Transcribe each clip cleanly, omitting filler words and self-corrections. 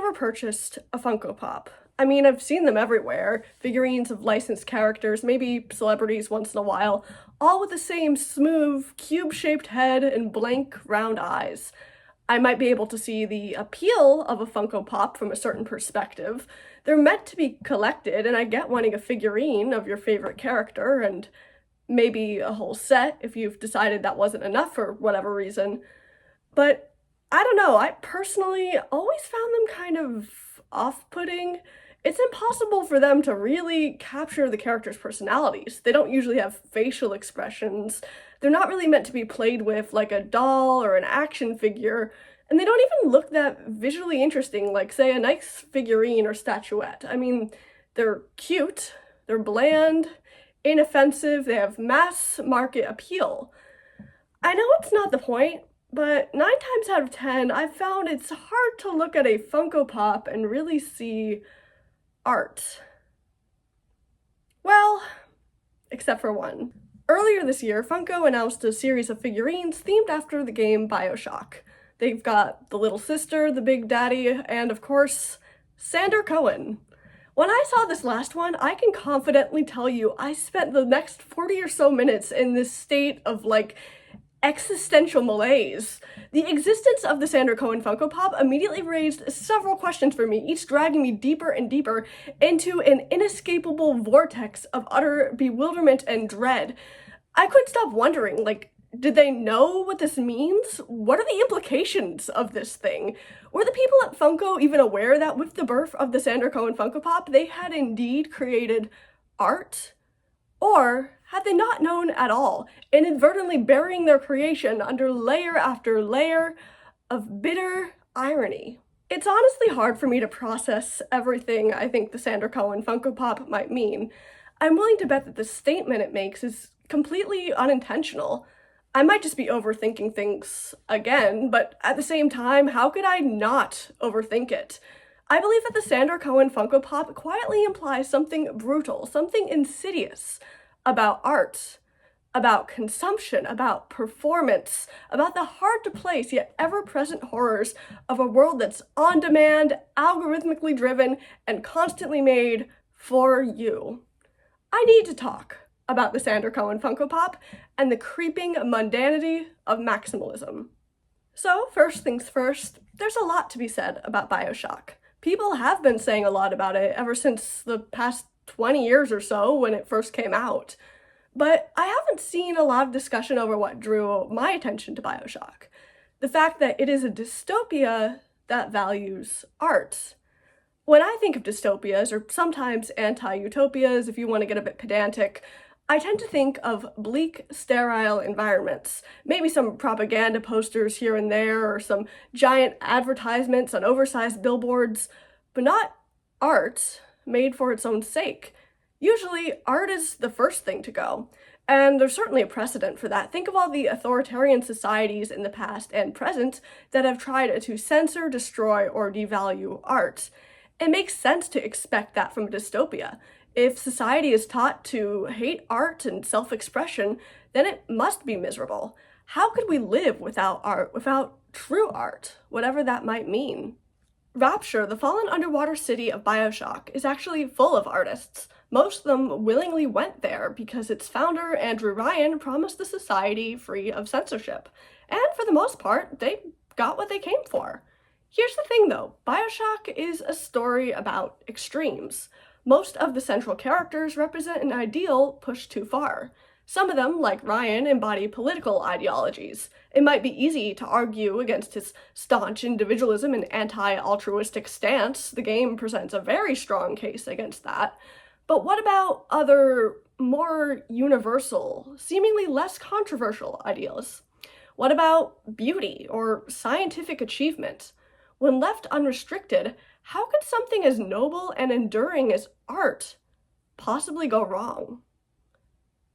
never purchased a Funko Pop. I mean, I've seen them everywhere, figurines of licensed characters, maybe celebrities once in a while, all with the same smooth, cube-shaped head and blank, round eyes. I might be able to see the appeal of a Funko Pop from a certain perspective. They're meant to be collected, and I get wanting a figurine of your favorite character, and maybe a whole set if you've decided that wasn't enough for whatever reason. But I don't know, I personally always found them kind of off-putting. It's impossible for them to really capture the characters' personalities. They don't usually have facial expressions. They're not really meant to be played with like a doll or an action figure, and they don't even look that visually interesting like, say, a nice figurine or statuette. I mean, they're cute, they're bland, inoffensive, they have mass market appeal. I know it's not the point, but 9 times out of 10, I've found it's hard to look at a Funko Pop and really see art. Well, except for one. Earlier this year, Funko announced a series of figurines themed after the game BioShock. They've got the little sister, the big daddy, and of course, Sander Cohen. When I saw this last one, I can confidently tell you I spent the next 40 or so minutes in this state of like existential malaise. The existence of the Sander Cohen Funko Pop immediately raised several questions for me, each dragging me deeper and deeper into an inescapable vortex of utter bewilderment and dread. I couldn't stop wondering, like, did they know what this means? What are the implications of this thing? Were the people at Funko even aware that with the birth of the Sander Cohen Funko Pop, they had indeed created art? Or had they not known at all, inadvertently burying their creation under layer after layer of bitter irony? It's honestly hard for me to process everything I think the Sander Cohen Funko Pop might mean. I'm willing to bet that the statement it makes is completely unintentional. I might just be overthinking things again, but at the same time, how could I not overthink it? I believe that the Sander Cohen Funko Pop quietly implies something brutal, something insidious about art, about consumption, about performance, about the hard-to-place yet ever-present horrors of a world that's on-demand, algorithmically driven, and constantly made for you. I need to talk about the Sander Cohen Funko Pop and the creeping mundanity of maximalism. So, first things first, there's a lot to be said about BioShock. People have been saying a lot about it ever since the past 20 years or so when it first came out. But I haven't seen a lot of discussion over what drew my attention to BioShock. The fact that it is a dystopia that values art. When I think of dystopias, or sometimes anti-utopias if you want to get a bit pedantic, I tend to think of bleak, sterile environments. Maybe some propaganda posters here and there, or some giant advertisements on oversized billboards, but not art made for its own sake. Usually, art is the first thing to go, and there's certainly a precedent for that. Think of all the authoritarian societies in the past and present that have tried to censor, destroy, or devalue art. It makes sense to expect that from a dystopia. If society is taught to hate art and self-expression, then it must be miserable. How could we live without art, without true art, whatever that might mean? Rapture, the fallen underwater city of BioShock, is actually full of artists. Most of them willingly went there because its founder, Andrew Ryan, promised the society free of censorship. And for the most part, they got what they came for. Here's the thing though, BioShock is a story about extremes. Most of the central characters represent an ideal pushed too far. Some of them, like Ryan, embody political ideologies. It might be easy to argue against his staunch individualism and anti-altruistic stance. The game presents a very strong case against that. But what about other, more universal, seemingly less controversial ideals? What about beauty or scientific achievement? When left unrestricted, how could something as noble and enduring as art possibly go wrong?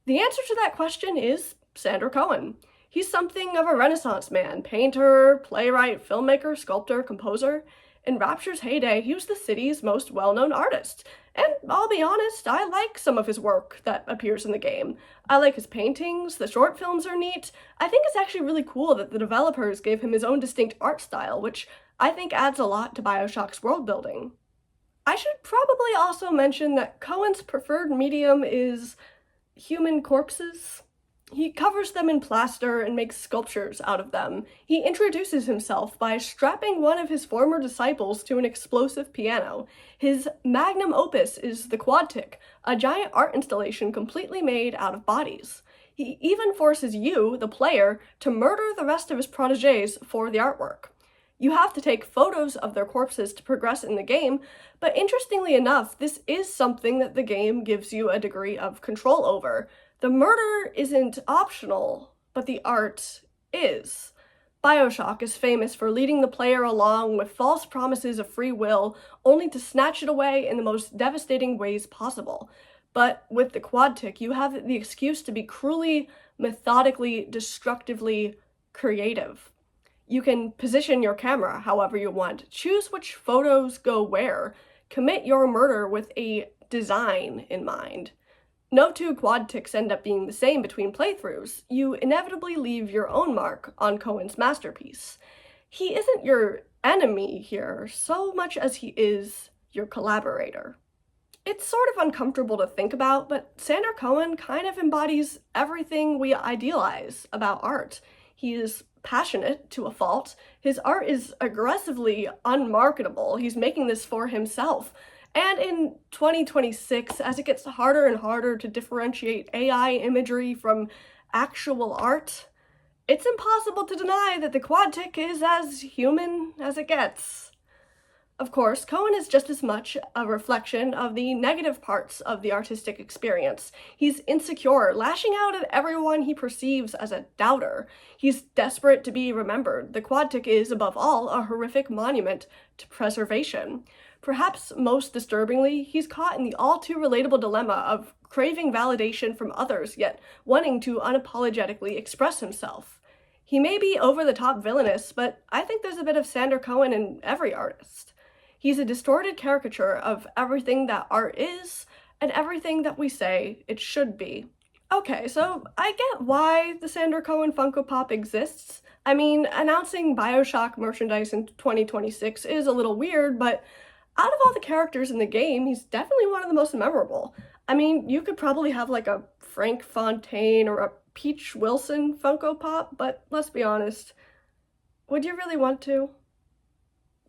The answer to that question is Sander Cohen. He's something of a Renaissance man, painter, playwright, filmmaker, sculptor, composer. In Rapture's heyday, he was the city's most well-known artist. And I'll be honest, I like some of his work that appears in the game. I like his paintings, the short films are neat. I think it's actually really cool that the developers gave him his own distinct art style, which I think adds a lot to BioShock's world building. I should probably also mention that Cohen's preferred medium is human corpses. He covers them in plaster and makes sculptures out of them. He introduces himself by strapping one of his former disciples to an explosive piano. His magnum opus is the quadtych, a giant art installation completely made out of bodies. He even forces you, the player, to murder the rest of his protégés for the artwork. You have to take photos of their corpses to progress in the game, but interestingly enough, this is something that the game gives you a degree of control over. The murder isn't optional, but the art is. BioShock is famous for leading the player along with false promises of free will, only to snatch it away in the most devastating ways possible. But with the quadtych, you have the excuse to be cruelly, methodically, destructively creative. You can position your camera however you want, choose which photos go where, commit your murder with a design in mind. No two quadtychs end up being the same between playthroughs. You inevitably leave your own mark on Cohen's masterpiece. He isn't your enemy here so much as he is your collaborator. It's sort of uncomfortable to think about, but Sander Cohen kind of embodies everything we idealize about art. He is passionate to a fault. His art is aggressively unmarketable. He's making this for himself. And in 2026, as it gets harder and harder to differentiate AI imagery from actual art, it's impossible to deny that the quadtych is as human as it gets. Of course, Cohen is just as much a reflection of the negative parts of the artistic experience. He's insecure, lashing out at everyone he perceives as a doubter. He's desperate to be remembered. The quadtych is, above all, a horrific monument to preservation. Perhaps most disturbingly, he's caught in the all-too-relatable dilemma of craving validation from others, yet wanting to unapologetically express himself. He may be over-the-top villainous, but I think there's a bit of Sander Cohen in every artist. He's a distorted caricature of everything that art is, and everything that we say it should be. Okay, so I get why the Sander Cohen Funko Pop exists. I mean, announcing BioShock merchandise in 2026 is a little weird, but out of all the characters in the game, he's definitely one of the most memorable. I mean, you could probably have like a Frank Fontaine or a Peach Wilson Funko Pop, but let's be honest, would you really want to?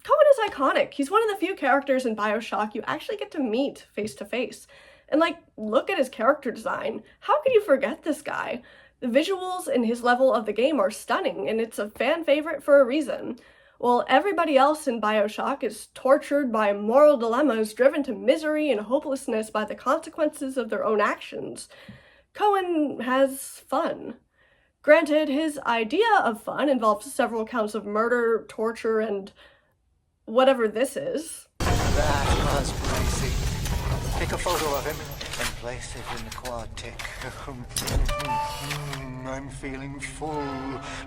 Cohen is iconic. He's one of the few characters in BioShock you actually get to meet face to face. And like, look at his character design. How could you forget this guy? The visuals in his level of the game are stunning, and it's a fan favorite for a reason. While everybody else in BioShock is tortured by moral dilemmas, driven to misery and hopelessness by the consequences of their own actions, Cohen has fun. Granted, his idea of fun involves several counts of murder, torture, and whatever this is. That was crazy. Take a photo of him and place it in the quadtych. I'm feeling full,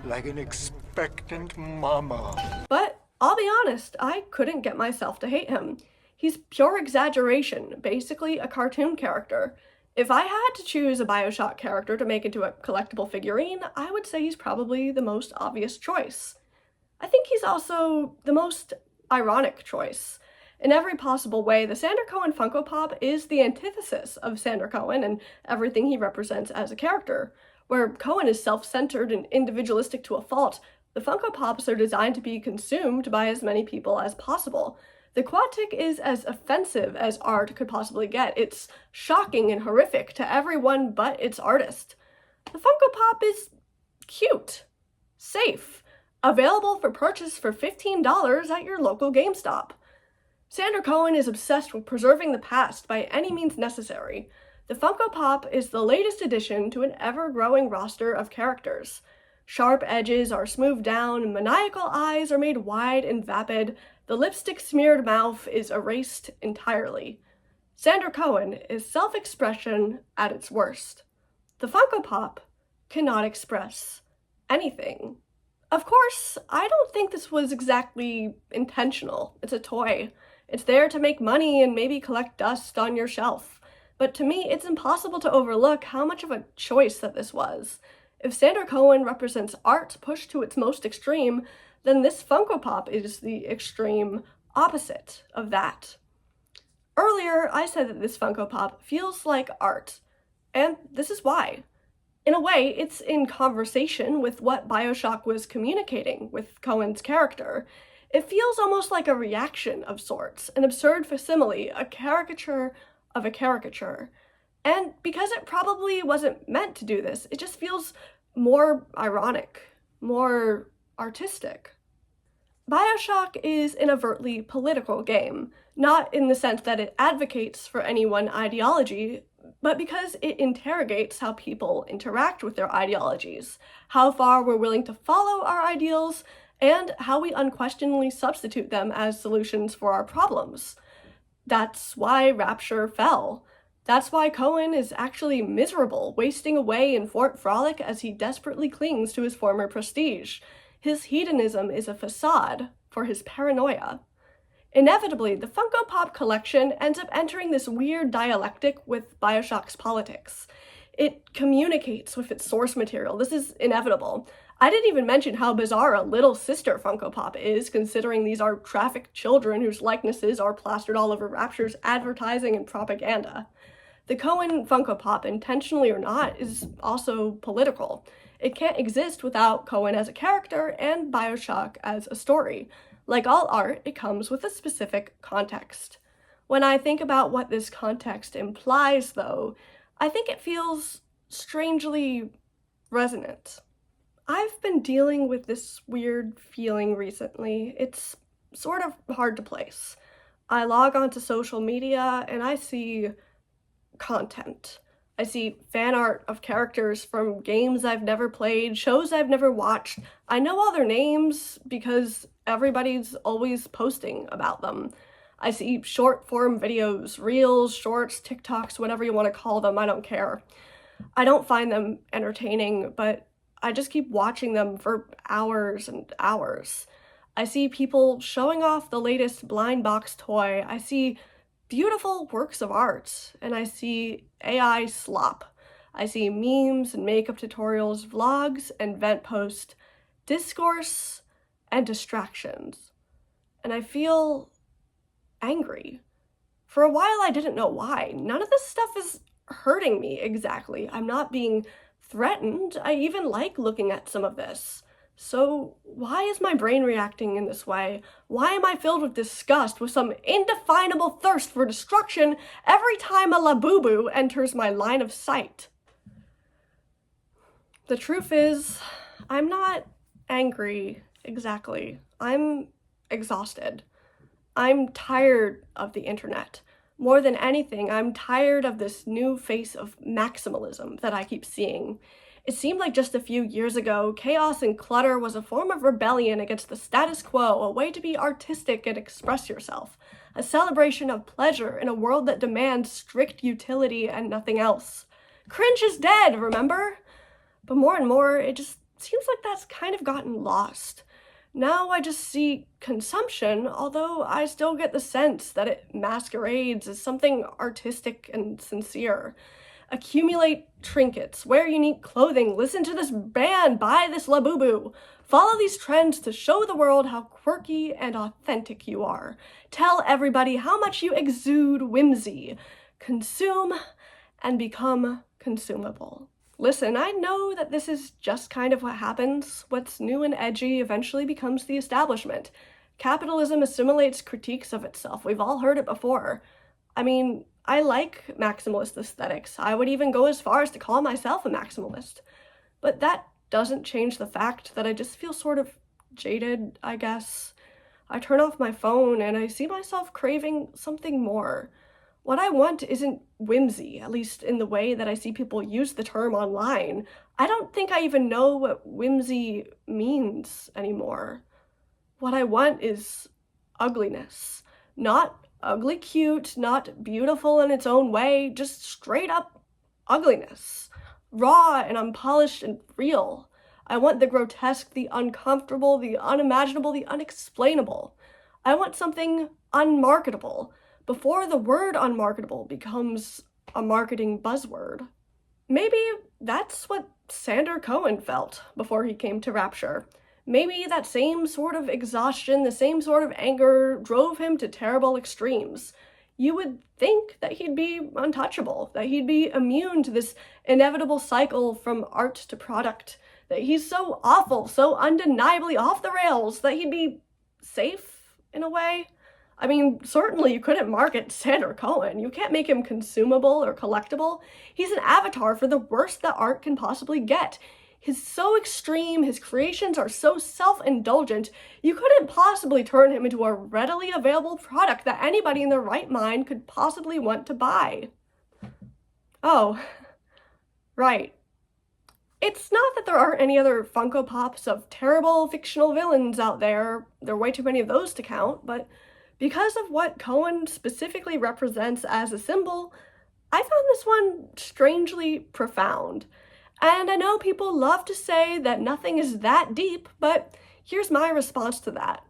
like an expectant mama. But I'll be honest, I couldn't get myself to hate him. He's pure exaggeration, basically a cartoon character. If I had to choose a BioShock character to make into a collectible figurine, I would say he's probably the most obvious choice. I think he's also the most ironic choice. In every possible way, the Sander Cohen Funko Pop is the antithesis of Sander Cohen and everything he represents as a character. Where Cohen is self-centered and individualistic to a fault, the Funko Pops are designed to be consumed by as many people as possible. The quadtych is as offensive as art could possibly get. It's shocking and horrific to everyone but its artist. The Funko Pop is cute, safe, available for purchase for $15 at your local GameStop. Sander Cohen is obsessed with preserving the past by any means necessary. The Funko Pop is the latest addition to an ever-growing roster of characters. Sharp edges are smoothed down, maniacal eyes are made wide and vapid, the lipstick-smeared mouth is erased entirely. Sander Cohen is self-expression at its worst. The Funko Pop cannot express anything. Of course, I don't think this was exactly intentional. It's a toy. It's there to make money and maybe collect dust on your shelf. But to me, it's impossible to overlook how much of a choice that this was. If Sander Cohen represents art pushed to its most extreme, then this Funko Pop is the extreme opposite of that. Earlier, I said that this Funko Pop feels like art, and this is why. In a way, it's in conversation with what BioShock was communicating with Cohen's character. It feels almost like a reaction of sorts, an absurd facsimile, a caricature of a caricature. And because it probably wasn't meant to do this, it just feels more ironic, more artistic. BioShock is an overtly political game, not in the sense that it advocates for any one ideology, but because it interrogates how people interact with their ideologies, how far we're willing to follow our ideals, and how we unquestioningly substitute them as solutions for our problems. That's why Rapture fell. That's why Cohen is actually miserable, wasting away in Fort Frolic as he desperately clings to his former prestige. His hedonism is a facade for his paranoia. Inevitably, the Funko Pop collection ends up entering this weird dialectic with BioShock's politics. It communicates with its source material. This is inevitable. I didn't even mention how bizarre a little sister Funko Pop is, considering these are trafficked children whose likenesses are plastered all over Rapture's advertising and propaganda. The Cohen Funko Pop, intentionally or not, is also political. It can't exist without Cohen as a character and BioShock as a story. Like all art, it comes with a specific context. When I think about what this context implies, though, I think it feels strangely resonant. I've been dealing with this weird feeling recently. It's sort of hard to place. I log onto social media and I see content. I see fan art of characters from games I've never played, shows I've never watched. I know all their names because everybody's always posting about them. I see short form videos, reels, shorts, TikToks, whatever you want to call them, I don't care. I don't find them entertaining, but I just keep watching them for hours and hours. I see people showing off the latest blind box toy. I see beautiful works of art, and I see AI slop. I see memes and makeup tutorials, vlogs and vent posts, discourse and distractions. And I feel angry. For a while I didn't know why. None of this stuff is hurting me exactly. I'm not being threatened. I even like looking at some of this. So why is my brain reacting in this way? Why am I filled with disgust, with some indefinable thirst for destruction every time a Labubu enters my line of sight? The truth is, I'm not angry exactly. I'm exhausted. I'm tired of the internet. More than anything, I'm tired of this new face of maximalism that I keep seeing. It seemed like just a few years ago, chaos and clutter was a form of rebellion against the status quo, a way to be artistic and express yourself, a celebration of pleasure in a world that demands strict utility and nothing else. Cringe is dead, remember? But more and more, it just seems like that's kind of gotten lost. Now I just see consumption, although I still get the sense that it masquerades as something artistic and sincere. Accumulate trinkets, wear unique clothing, listen to this band, buy this Labubu. Follow these trends to show the world how quirky and authentic you are. Tell everybody how much you exude whimsy. Consume and become consumable. Listen, I know that this is just kind of what happens. What's new and edgy eventually becomes the establishment. Capitalism assimilates critiques of itself. We've all heard it before. I mean, I like maximalist aesthetics. I would even go as far as to call myself a maximalist. But that doesn't change the fact that I just feel sort of jaded, I guess. I turn off my phone and I see myself craving something more. What I want isn't whimsy, at least in the way that I see people use the term online. I don't think I even know what whimsy means anymore. What I want is ugliness. Not ugly cute, not beautiful in its own way, just straight up ugliness. Raw and unpolished and real. I want the grotesque, the uncomfortable, the unimaginable, the unexplainable. I want something unmarketable, before the word unmarketable becomes a marketing buzzword. Maybe that's what Sander Cohen felt before he came to Rapture. Maybe that same sort of exhaustion, the same sort of anger drove him to terrible extremes. You would think that he'd be untouchable, that he'd be immune to this inevitable cycle from art to product, that he's so awful, so undeniably off the rails, that he'd be safe in a way. I mean, certainly you couldn't market Sander Cohen. You can't make him consumable or collectible. He's an avatar for the worst that art can possibly get. He's so extreme, his creations are so self-indulgent, you couldn't possibly turn him into a readily available product that anybody in their right mind could possibly want to buy. Oh, right. It's not that there aren't any other Funko Pops of terrible fictional villains out there. There are way too many of those to count, but because of what Cohen specifically represents as a symbol, I found this one strangely profound. And I know people love to say that nothing is that deep, but here's my response to that.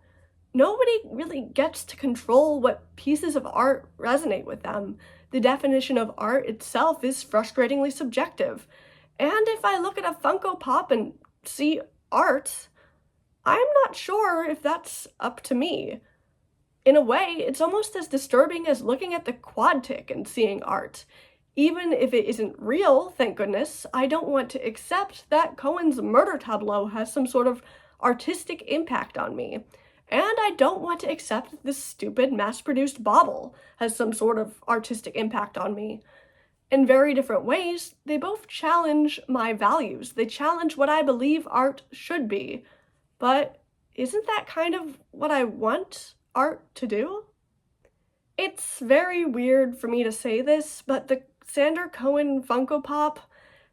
Nobody really gets to control what pieces of art resonate with them. The definition of art itself is frustratingly subjective. And if I look at a Funko Pop and see art, I'm not sure if that's up to me. In a way, it's almost as disturbing as looking at the quadtych and seeing art. Even if it isn't real, thank goodness, I don't want to accept that Cohen's murder tableau has some sort of artistic impact on me. And I don't want to accept that this stupid mass-produced bauble has some sort of artistic impact on me. In very different ways, they both challenge my values. They challenge what I believe art should be. But isn't that kind of what I want art to do? It's very weird for me to say this, but the Sander Cohen Funko Pop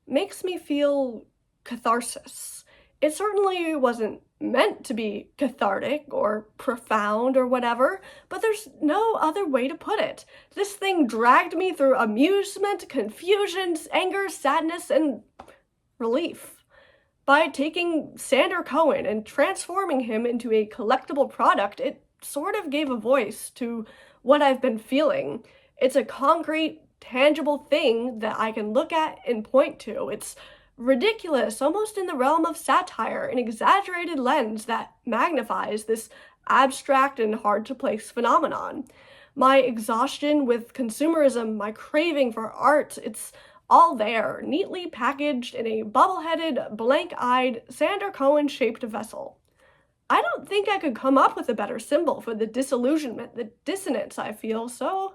makes me feel catharsis. It certainly wasn't meant to be cathartic or profound or whatever, but there's no other way to put it. This thing dragged me through amusement, confusion, anger, sadness, and relief. By taking Sander Cohen and transforming him into a collectible product, it sort of gave a voice to what I've been feeling. It's a concrete, tangible thing that I can look at and point to. It's ridiculous, almost in the realm of satire, an exaggerated lens that magnifies this abstract and hard-to-place phenomenon. My exhaustion with consumerism, my craving for art, it's all there, neatly packaged in a bubble-headed, blank-eyed, Sander Cohen-shaped vessel. I don't think I could come up with a better symbol for the disillusionment, the dissonance I feel, so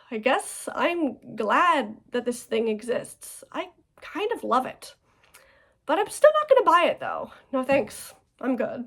I guess I'm glad that this thing exists. I kind of love it. But I'm still not gonna buy it though. No thanks. I'm good.